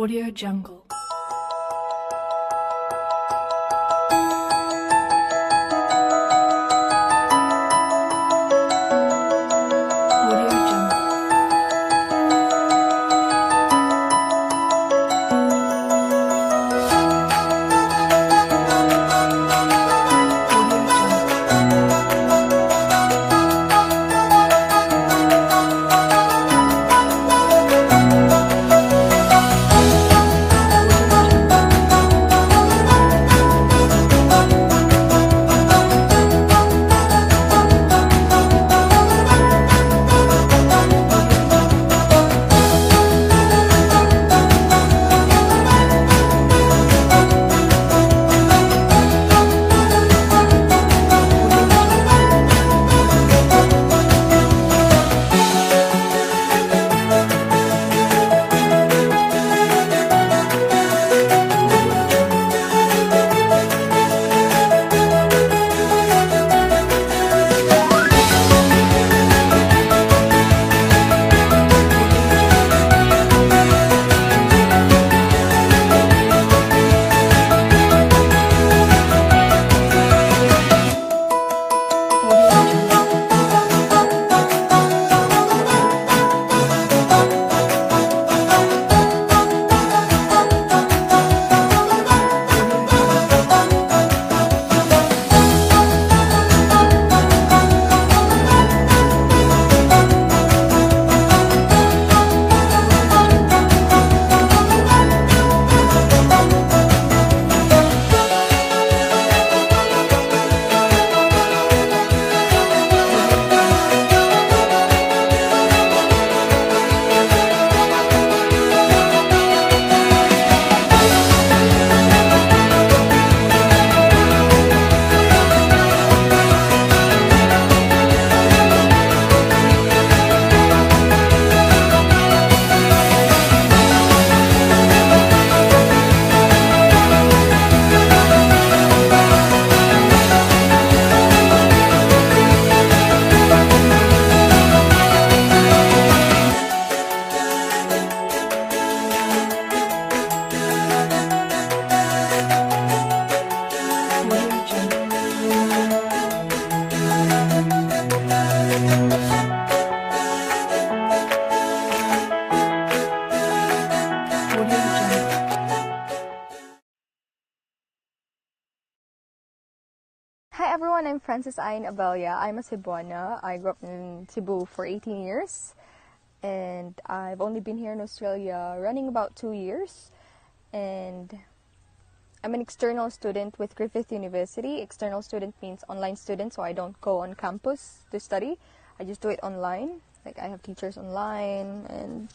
Audio Jungle. Hi everyone, I'm Francis Ayn Abelia. I'm a Cebuana. I grew up in Cebu for 18 years and I've only been here in Australia running about 2 years, and I'm an external student with Griffith University. External student means online student, so I don't go on campus to study. I just do it online. Like, I have teachers online, and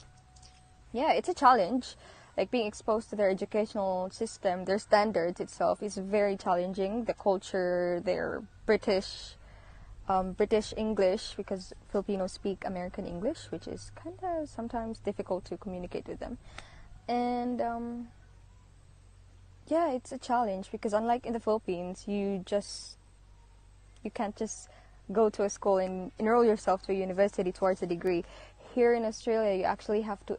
yeah, it's a challenge. Like, being exposed to their educational system, their standards itself is very challenging. The culture, their British English, because Filipinos speak American English, which is kind of sometimes difficult to communicate with them. And yeah, it's a challenge because unlike in the Philippines, you can't just go to a school and enroll yourself to a university towards a degree. Here in Australia, you actually have to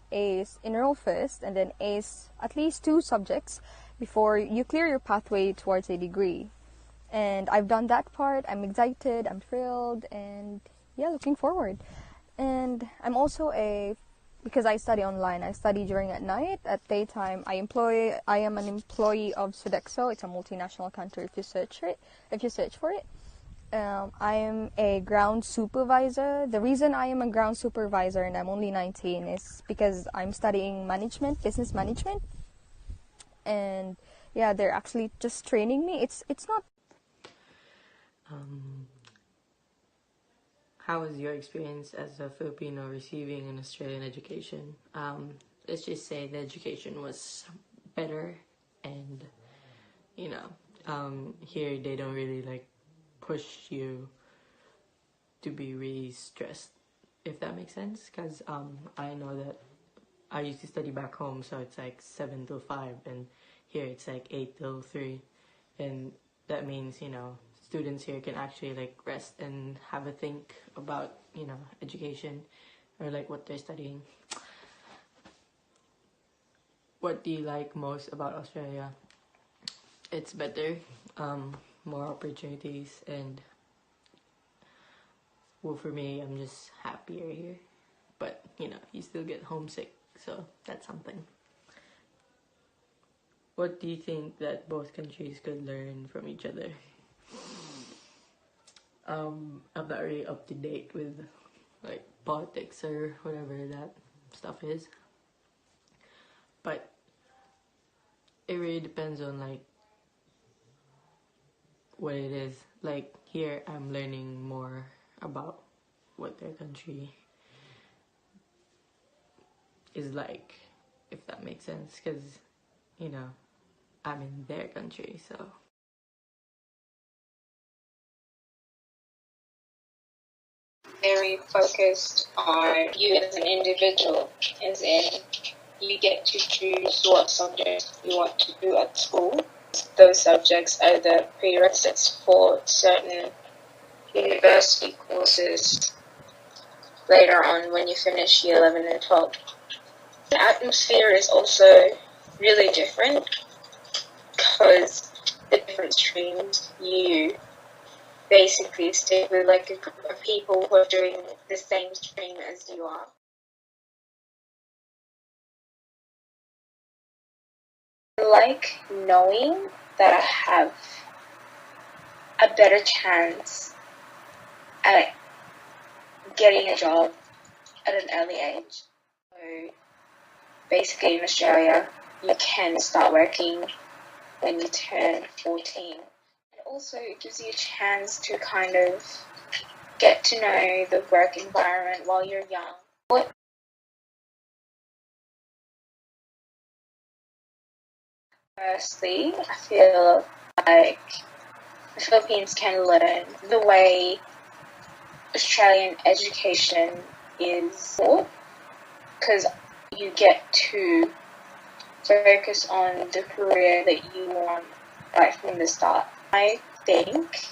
enroll first and then ace at least 2 subjects before you clear your pathway towards a degree. And I've done that part. I'm excited, I'm thrilled, and yeah, looking forward. And I'm also because I study online, I study during at night. At daytime, I am an employee of Sodexo. It's a multinational country if you search for it. I am a ground supervisor. The reason I am a ground supervisor and I'm only 19 is because I'm studying business management. And yeah, they're actually just training me. It's not. How was your experience as a Filipino receiving an Australian education? Let's just say the education was better, and here they don't really push you to be really stressed, if that makes sense. Because I know that I used to study back home, so it's 7 till 5, and here it's 8 till 3, and that means students here can actually rest and have a think about education or what they're studying. What do you like most about Australia? It's better, more opportunities, and well, for me, I'm just happier here. But, you know, you still get homesick, so that's something. What do you think that both countries could learn from each other? I'm not really up to date with like politics or whatever that stuff is, but it really depends on like what it is. Like here, I'm learning more about what their country is like, if that makes sense, because you know I'm in their country, so. Very focused on you as an individual, as in you get to choose what subjects you want to do at school. Those subjects are the prerequisites for certain university courses later on when you finish year 11 and 12. The atmosphere is also really different because the different streams you basically stick with like a group of people who are doing the same stream as you are. I like knowing that I have a better chance at getting a job at an early age. So basically in Australia, you can start working when you turn 14. Also, it gives you a chance to kind of get to know the work environment while you're young. Firstly, I feel like the Philippines can learn the way Australian education is taught, because you get to focus on the career that you want right from the start. I think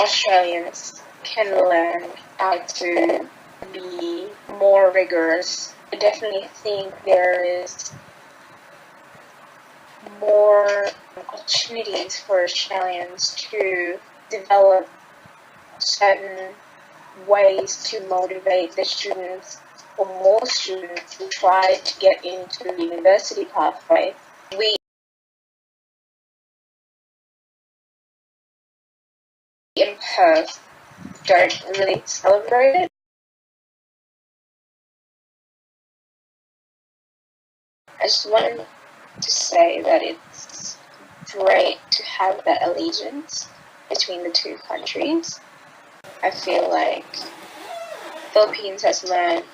Australians can learn how to be more rigorous. I definitely think there is more opportunities for Australians to develop certain ways to motivate the students, or more students who try to get into the university pathway. We in Perth don't really celebrate it. I just wanted to say that it's great to have that allegiance between the two countries. I feel like Philippines has learned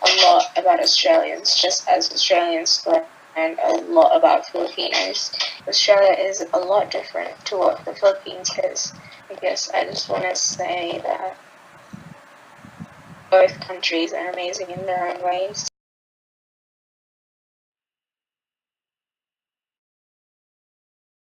a lot about Australians, just as Australians learn a lot about Filipinos. Australia is a lot different to what the Philippines is. I guess I just want to say that both countries are amazing in their own ways.